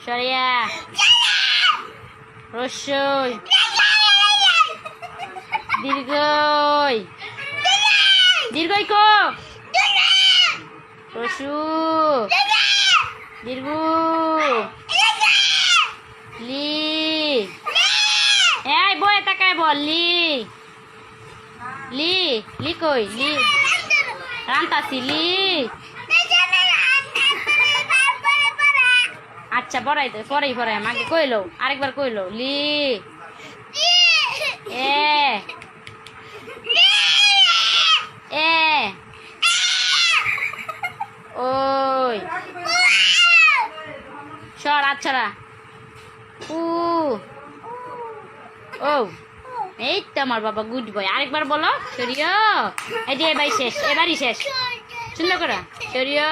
সরিয়া রস্যই দীর্ঘই দীর্ঘই কো রসু দীর্ঘ লি এই বই তাকায় বল লি লি লি কই লি রান্তাছি লি আচ্ছা পড়াই তো পরেই পড়াই আমাকে কইলো আরেকবার কইলো লি এ এ ওই সর আচ্ছারা উ ও এই তো আমার বাবা গুড বয় আরেকবার বলো সরিয় এই যে এবারই শেষ সুন্দর করে সরিয়